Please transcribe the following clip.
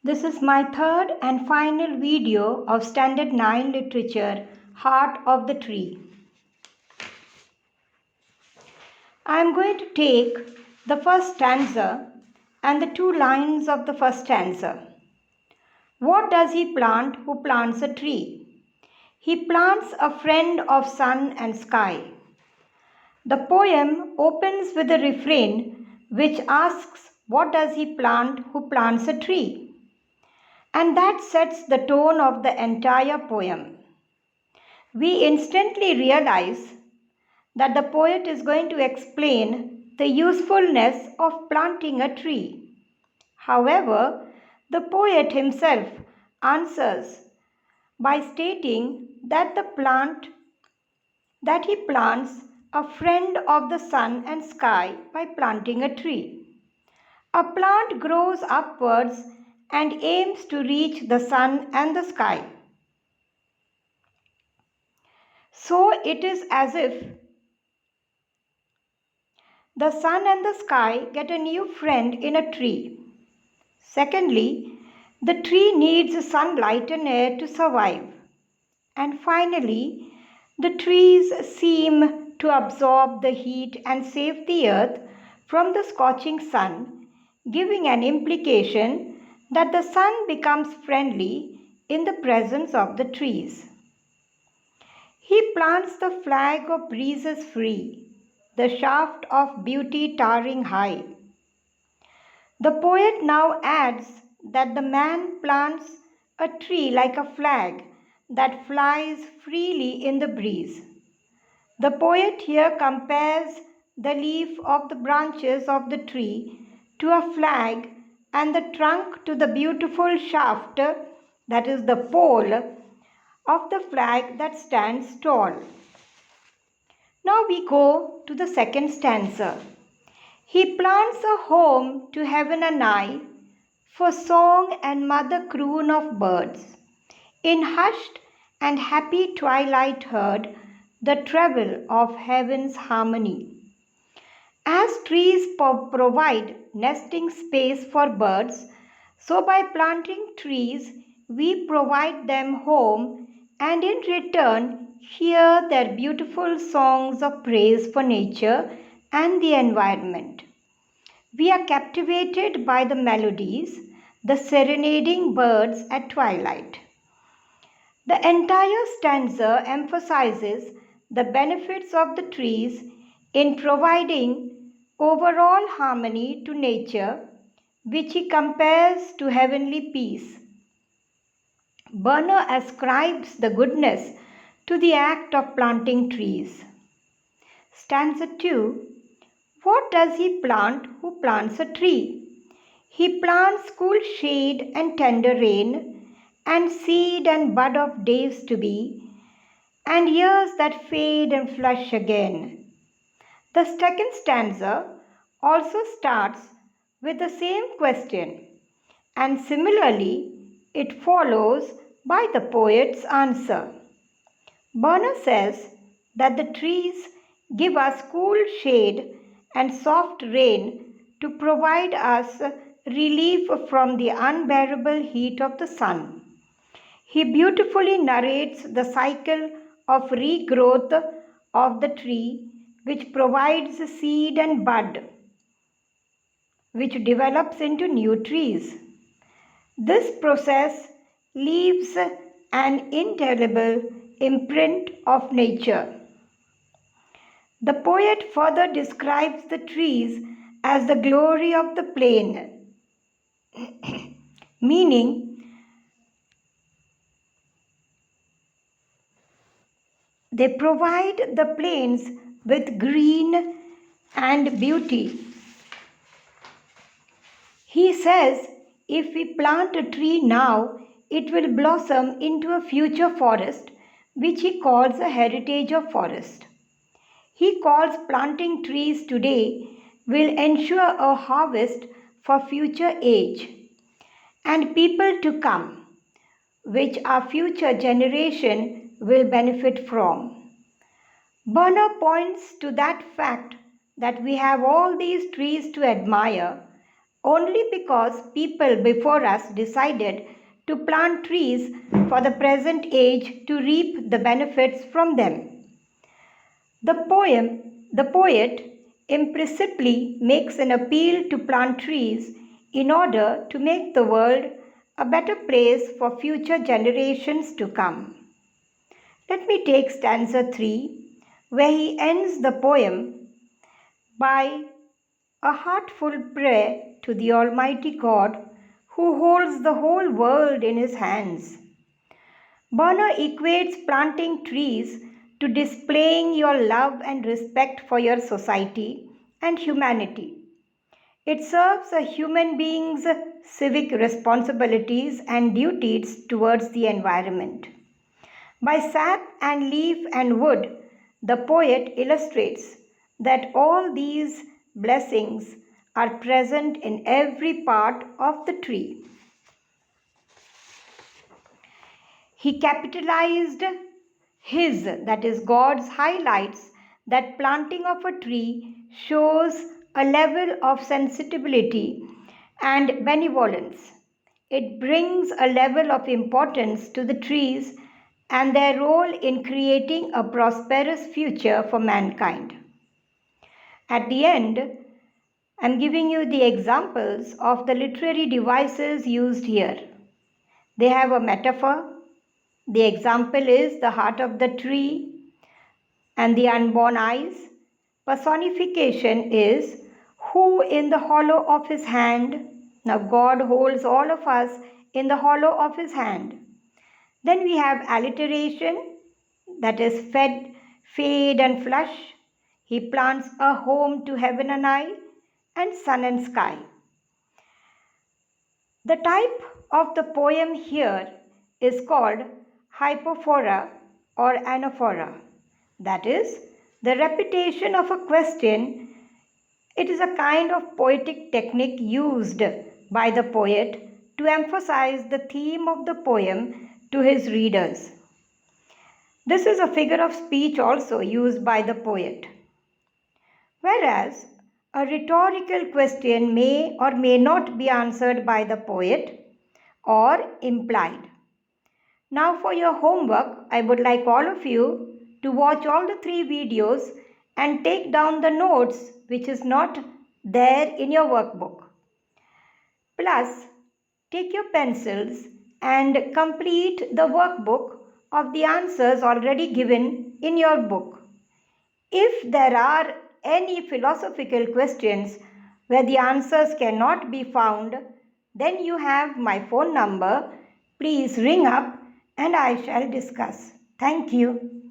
This is my third and final video of Standard 9 Literature, Heart of the Tree. I am going to take the first stanza and the 2 lines of the first stanza. What does he plant who plants a tree? He plants a friend of sun and sky. The poem opens with a refrain which asks, what does he plant who plants a tree? And that sets the tone of the entire poem. We instantly realize that the poet is going to explain the usefulness of planting a tree. However, the poet himself answers by stating that he plants a friend of the sun and sky by planting a tree. A plant grows upwards and aims to reach the sun and the sky. So it is as if the sun and the sky get a new friend in a tree. Secondly, the tree needs sunlight and air to survive. And finally, the trees seem to absorb the heat and save the earth from the scorching sun, giving an implication that the sun becomes friendly in the presence of the trees. He plants the flag of breezes free, the shaft of beauty towering high. The poet now adds that the man plants a tree like a flag that flies freely in the breeze. The poet here compares the leaf of the branches of the tree to a flag and the trunk to the beautiful shaft, that is the pole, of the flag that stands tall. Now we go to the second stanza. He plants a home to heaven and eye for song and mother croon of birds. In hushed and happy twilight heard the treble of heaven's harmony. As trees provide nesting space for birds, so by planting trees we provide them home and in return hear their beautiful songs of praise for nature and the environment. We are captivated by the melodies, the serenading birds at twilight. The entire stanza emphasizes the benefits of the trees in providing overall harmony to nature, which he compares to heavenly peace. Burner ascribes the goodness to the act of planting trees. Stanza 2. What does he plant who plants a tree? He plants cool shade and tender rain, and seed and bud of days to be, and years that fade and flush again. The second stanza also starts with the same question, and similarly it follows by the poet's answer. Burner says that the trees give us cool shade and soft rain to provide us relief from the unbearable heat of the sun. He beautifully narrates the cycle of regrowth of the tree, which provides seed and bud, which develops into new trees. This process leaves an indelible imprint of nature. The poet further describes the trees as the glory of the plain, meaning they provide the plains with green and beauty. He says, if we plant a tree now, it will blossom into a future forest, which he calls a heritage of forest. He calls planting trees today will ensure a harvest for future age and people to come, which our future generation will benefit from. Burner points to that fact that we have all these trees to admire, only because people before us decided to plant trees for the present age to reap the benefits from them. The poet implicitly makes an appeal to plant trees in order to make the world a better place for future generations to come. Let me take stanza 3, where he ends the poem by a heartful prayer to the Almighty God who holds the whole world in his hands. Bonner equates planting trees to displaying your love and respect for your society and humanity. It serves a human being's civic responsibilities and duties towards the environment. By sap and leaf and wood, the poet illustrates that all these blessings are present in every part of the tree. He capitalized his, that is God's, highlights that planting of a tree shows a level of sensitivity and benevolence. It brings a level of importance to the trees and their role in creating a prosperous future for mankind. At the end, I'm giving you the examples of the literary devices used here. They have a metaphor. The example is the heart of the tree and the unborn eyes. Personification is who in the hollow of his hand. Now God holds all of us in the hollow of his hand. Then we have alliteration, that is fed, fade and flush. He plants a home to heaven and I, and sun and sky. The type of the poem here is called hypophora or anaphora. That is, the repetition of a question. It is a kind of poetic technique used by the poet to emphasize the theme of the poem to his readers. This is a figure of speech also used by the poet. Whereas a rhetorical question may or may not be answered by the poet or implied. Now for your homework, I would like all of you to watch all the 3 videos and take down the notes which is not there in your workbook. Plus, take your pencils and complete the workbook of the answers already given in your book. If there are any philosophical questions where the answers cannot be found, then you have my phone number. Please ring up and I shall discuss. Thank you.